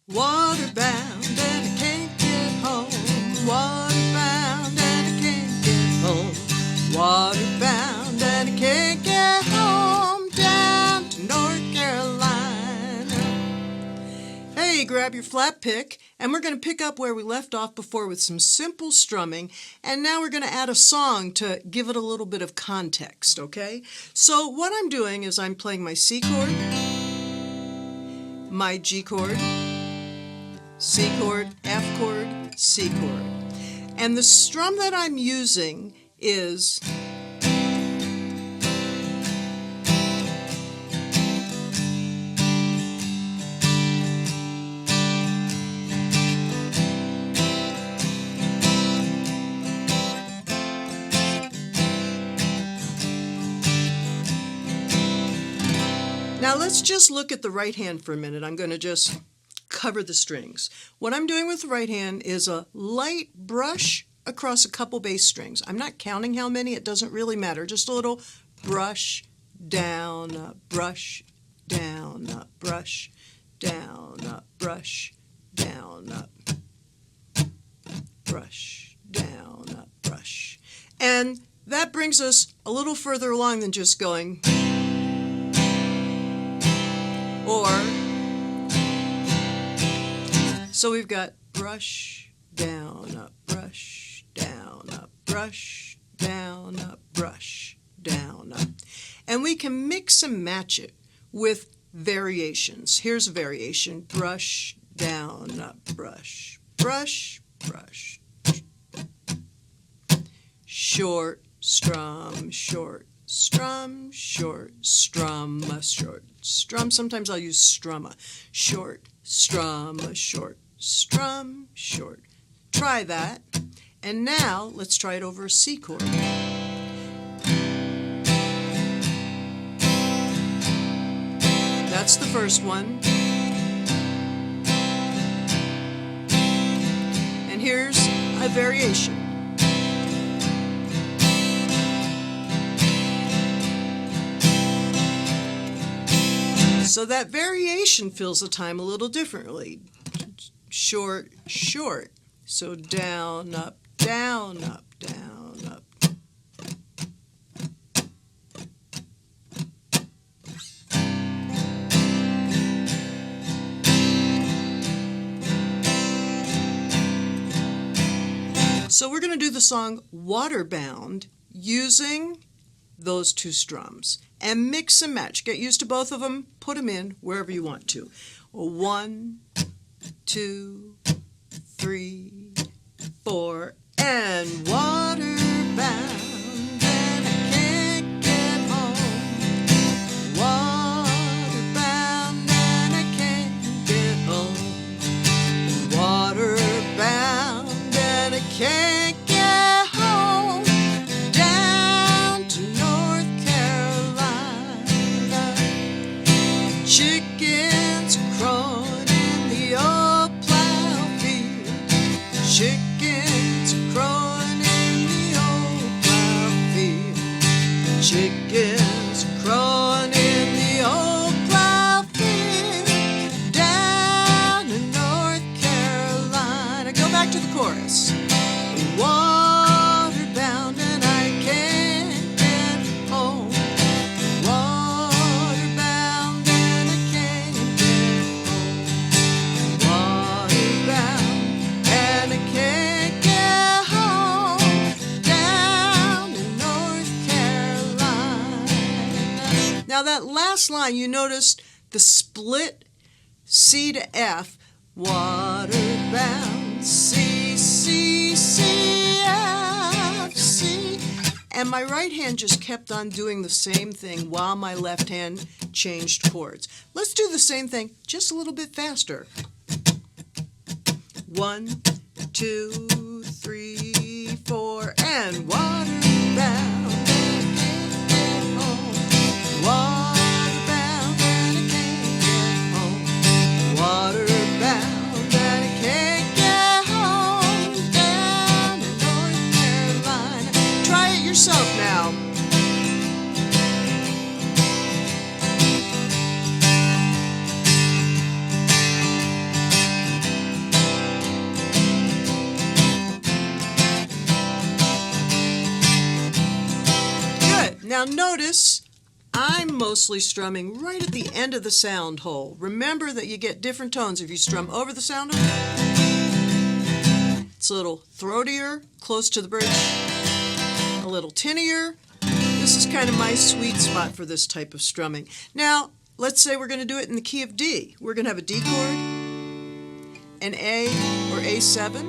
Waterbound and I can't get home. Waterbound and I can't get home. Waterbound and I can't get home. Down to North Carolina. Hey, grab your flat pick, and we're going to pick up where we left off before with some simple strumming, and now we're going to add a song to give it a little bit of context, okay? So what I'm doing is I'm playing my C chord, my G chord, C chord, F chord, C chord. And the strum that I'm using is Now let's just look at the right hand for a minute. I'm going to just cover the strings. What I'm doing with the right hand is a light brush across a couple bass strings. I'm not counting how many, it doesn't really matter. Just a little brush down, up, brush down, up, brush down, up, brush down, up, brush down, up, brush. And that brings us a little further along than just going or. So we've got brush down, up, brush down, up, brush down, up, brush down, up. And we can mix and match it with variations. Here's a variation: brush down, up, brush, brush, brush. Short strum, short strum, short strum, short strum. Sometimes I'll use strumma. Short strum, short strum, short. Try that. And now let's try it over a C chord. That's the first one. And here's a variation. So that variation fills the time a little differently. Short, short. So down, up, down, up, down, up. So we're going to do the song Waterbound using those two strums and mix and match. Get used to both of them, put them in wherever you want to. 1, 2, 3, 4, and waterbound and I can't get home. Waterbound and I can't get home. Waterbound and I can't get home. Down to North Carolina. Chickens crowing in the old plow field. Chickens crowing in the old plow field. Chickens crowing in the old plow field. Down in North Carolina. Go back to the chorus. Waterbound and I can't get home. Waterbound and I can't get home. Waterbound and I can't get home. Down in North Carolina. Now that last line, you noticed the split C to F. Waterbound, C, C, C, F, C. And my right hand just kept on doing the same thing while my left hand changed chords. Let's do the same thing just a little bit faster. 1, 2, 3, 4, and waterbound. Waterbound and I can't get home. Waterbound and I can't get home. Down in North Carolina. Try it yourself now. Now notice I'm mostly strumming right at the end of the sound hole. Remember that you get different tones if you strum over the sound hole. It's a little throatier, close to the bridge, a little tinnier. This is kind of my sweet spot for this type of strumming. Now, let's say we're going to do it in the key of D. We're going to have a D chord, an A or A7,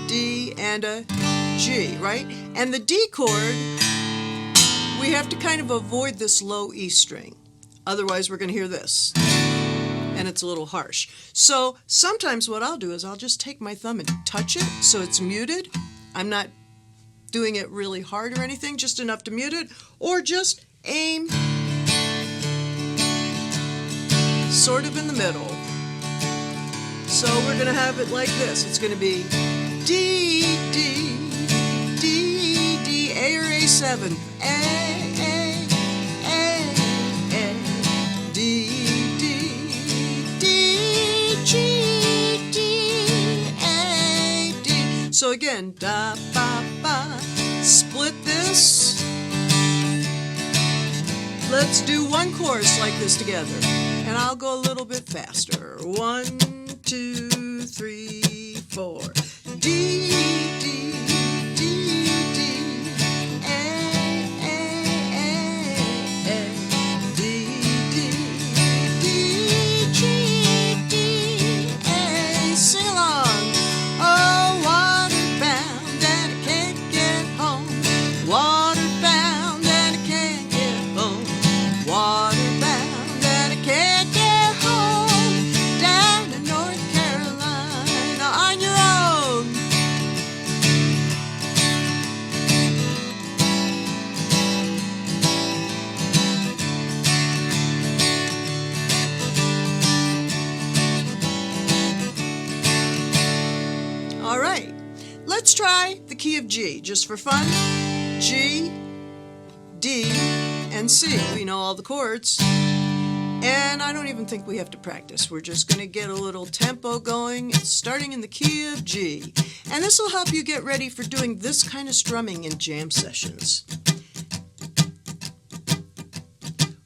D, and a G, right? And the D chord, we have to kind of avoid this low E string. Otherwise, we're going to hear this, and it's a little harsh. So sometimes what I'll do is I'll just take my thumb and touch it so it's muted. I'm not doing it really hard or anything, just enough to mute it, or just aim sort of in the middle. So we're going to have it like this. It's going to be D, D, D, D, A or A7, A, D, D, D, G, D, A, D. So again, da, ba, ba, split this. Let's do one chorus like this together. And I'll go a little bit faster. 1, 2, 3, 4. D, D, D, D, A, D, D, D, G, D, A. Sing along. Oh, waterbound and I can't get home. Waterbound and I can't get home. Waterbound and I can't get home. Down in North Carolina on your own. All right, let's try the key of G just for fun. G, D, and C. We know all the chords. And I don't even think we have to practice. We're just going to get a little tempo going, starting in the key of G. And this will help you get ready for doing this kind of strumming in jam sessions.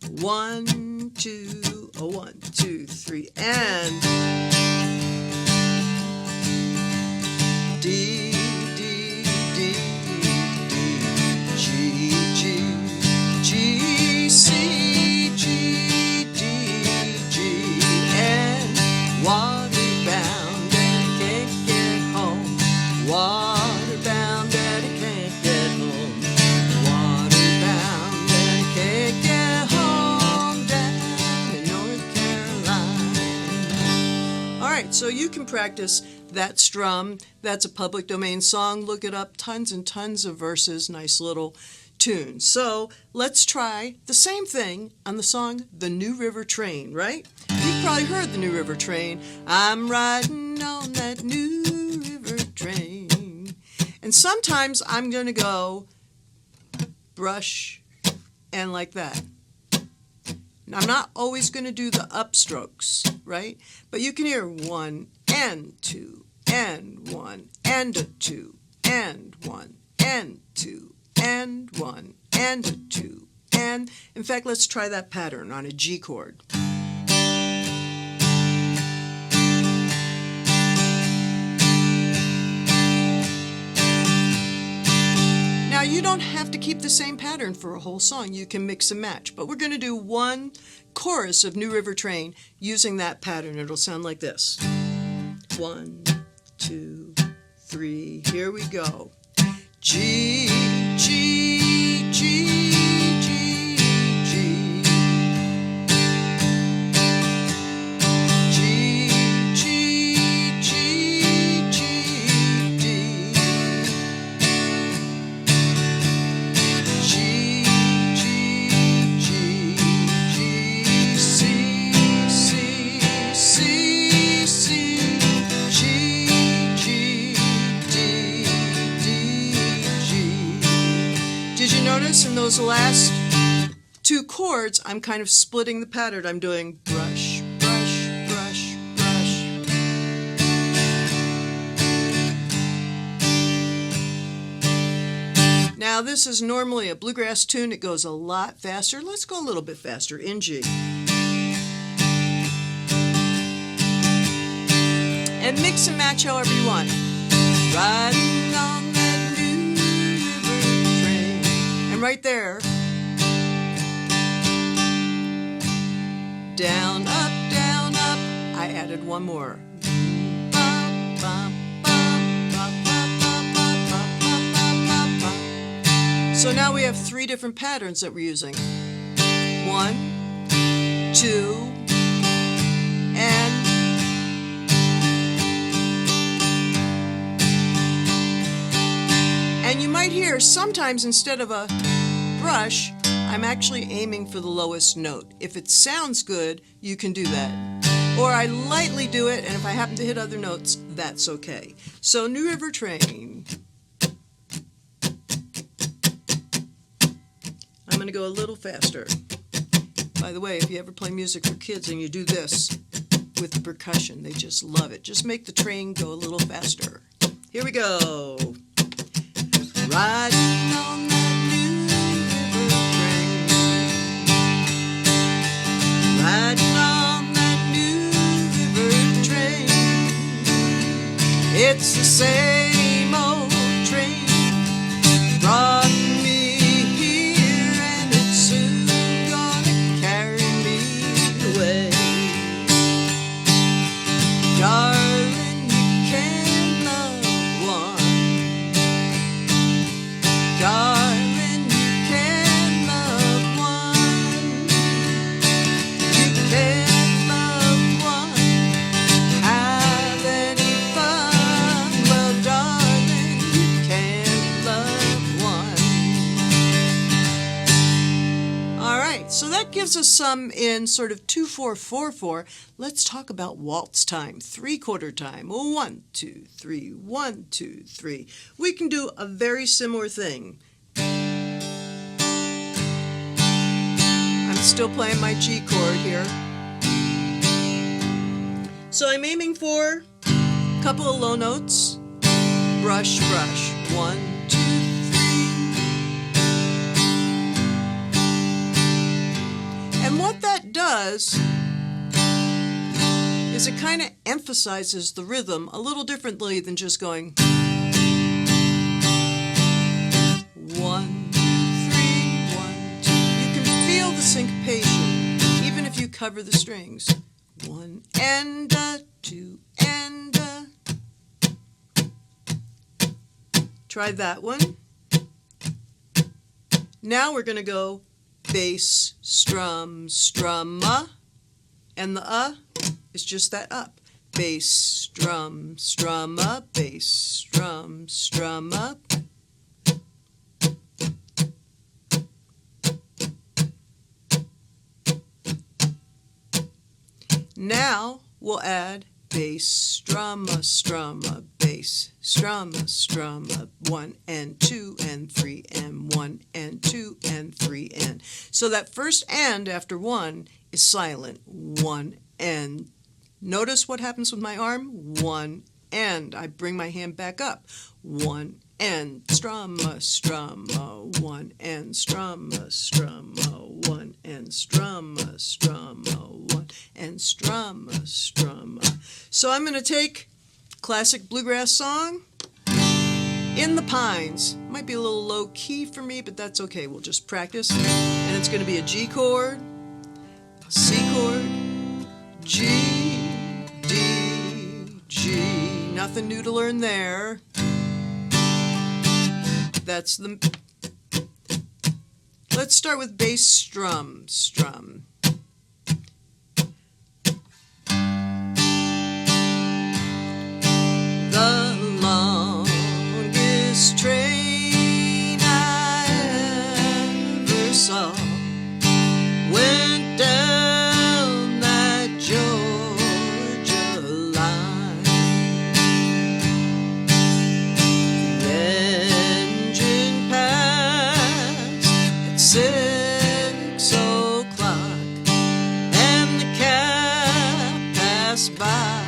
1, 2, 1, 2, 3, and D, D, D, D, G, G, G, C, G, D, G, and waterbound and I can't get home. Waterbound and I can't get home. Waterbound and I can't get home. Down in North Carolina. All right, so you can practice that strum. That's a public domain song. Look it up. Tons and tons of verses. Nice little tune. So let's try the same thing on the song The New River Train, right? You've probably heard The New River Train. I'm riding on that new river train. And sometimes I'm going to go brush and like that. Now, I'm not always going to do the upstrokes, right? But you can hear 1 and 2 and 1 and a 2 and 1 and 2 and 1 and a 2 and, in fact, let's try that pattern on a G chord. Now, you don't have to keep the same pattern for a whole song. You can mix and match. But we're going to do one chorus of New River Train using that pattern. It'll sound like this. 1, 2, 3. Here we go. G, G, G, G, G. G, G, G, G, D. G, G, G, G, C, C, C, C, G, G, D, D, G. Did you notice in those last two chords, I'm kind of splitting the pattern. I'm doing brush, brush, brush, brush. Now Now this is normally a bluegrass tune. It goes a lot faster. Let's go a little bit faster in G. And mix and match however you want. Riding on that new river train. And right there, down, up, I added one more. So now we have 3 different patterns that we're using. 1, 2, and you might hear sometimes instead of a brush, I'm actually aiming for the lowest note. If it sounds good, you can do that. Or I lightly do it, and if I happen to hit other notes, that's okay. So New River Train. I'm going to go a little faster. By the way, if you ever play music for kids and you do this with the percussion, they just love it. Just make the train go a little faster. Here we go. Riding on that new river train. Riding on that new river train. It's the same old train. Brought me here and it's soon gonna carry me away. Darling, you can't love one. Darling, you can't love one. You can't love one. Have any fun. Well, darling, you can't love one. All right, so that gives us some in sort of 2/4/4/4. Let's talk about waltz time, 3/4 time. 1, 2, 3, 1, 2, 3. We can do a very similar thing. I'm still playing my G chord here. So I'm aiming for a couple of low notes. Brush, brush. 1, 2, 3. And what that does is it kind of emphasizes the rhythm a little differently than just going 1, 2, 3, 1, 2. You can feel the syncopation even if you cover the strings. 1 and a 2 and a. Try that one. Now we're going to go bass, strum, strumma, and the is just that up. Bass, strum, strumma, bass, strum, strumma. Now we'll add bass, strumma, strumma, bass, strumma, strumma, 1 and 2 and 3 and 1 and 2 and 3 and. So that first and after 1 is silent. 1 and. Notice what happens with my arm. 1 and. I bring my hand back up. 1 and. Strumma, strumma, 1 and. Strumma, strumma, 1 and. Strumma, strumma, 1 and. Strumma, strumma. So I'm going to take classic bluegrass song, In the Pines. Might be a little low key for me, but that's okay. We'll just practice. And it's going to be a G chord, C chord, G, D, G. Nothing new to learn there. That's the. Let's start with bass strum, strum. The longest train I ever saw went down that Georgia line. The engine passed at 6 o'clock, and the cab passed by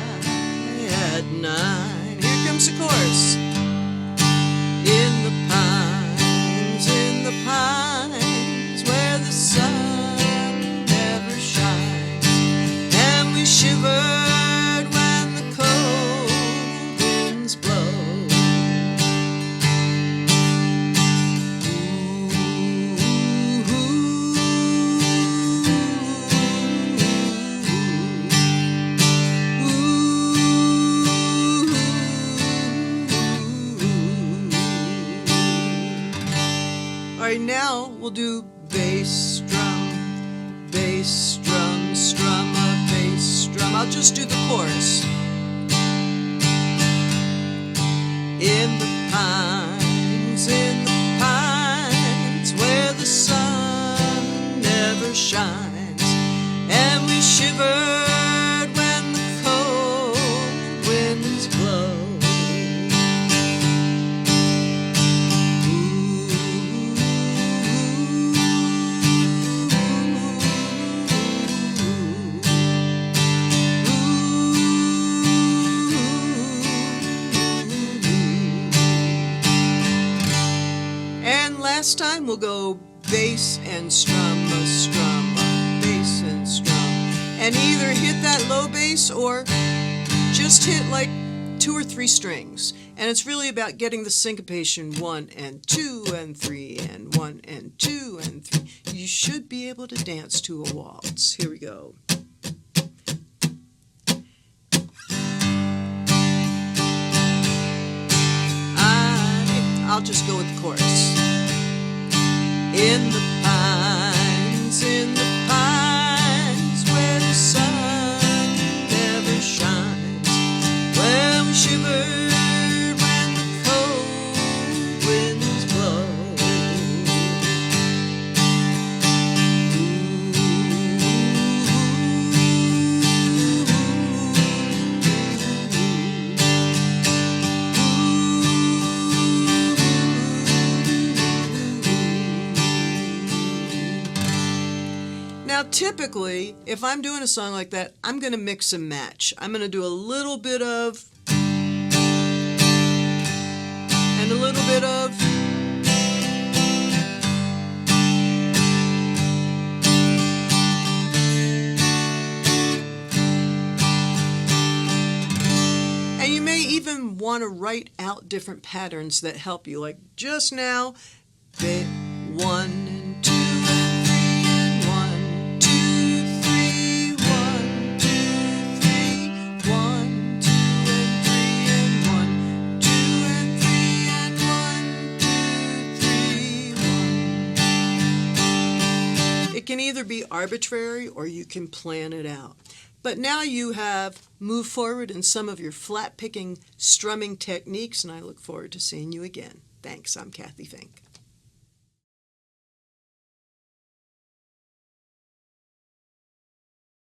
at 9. Here comes the chorus. In the pines we'll do bass drum, strum a bass drum. I'll just do the chorus. In the pines, where the sun never shines, and we shivered when the cold winds blow. Last time we'll go bass and strum, bass and strum, and either hit that low bass or just hit like 2 or 3 strings. And it's really about getting the syncopation 1 and 2 and 3 and 1 and 2 and 3. You should be able to dance to a waltz. Here we go. I'll just go with the chorus. In the pines, where the sun never shines, where we shivered when the cold winds blow. Now typically, if I'm doing a song like that, I'm going to mix and match. I'm going to do a little bit of and a little bit of. And you may even want to write out different patterns that help you, like just now, bit 1 and 2 and 3 and 1, 2, 3, 1, 2, 3, 1, 2 and 3 and 1, 2 and 3 and 1, 2, 3, 1. It can either be arbitrary or you can plan it out. But now you have moved forward in some of your flat picking strumming techniques, and I look forward to seeing you again. Thanks, I'm Cathy Fink.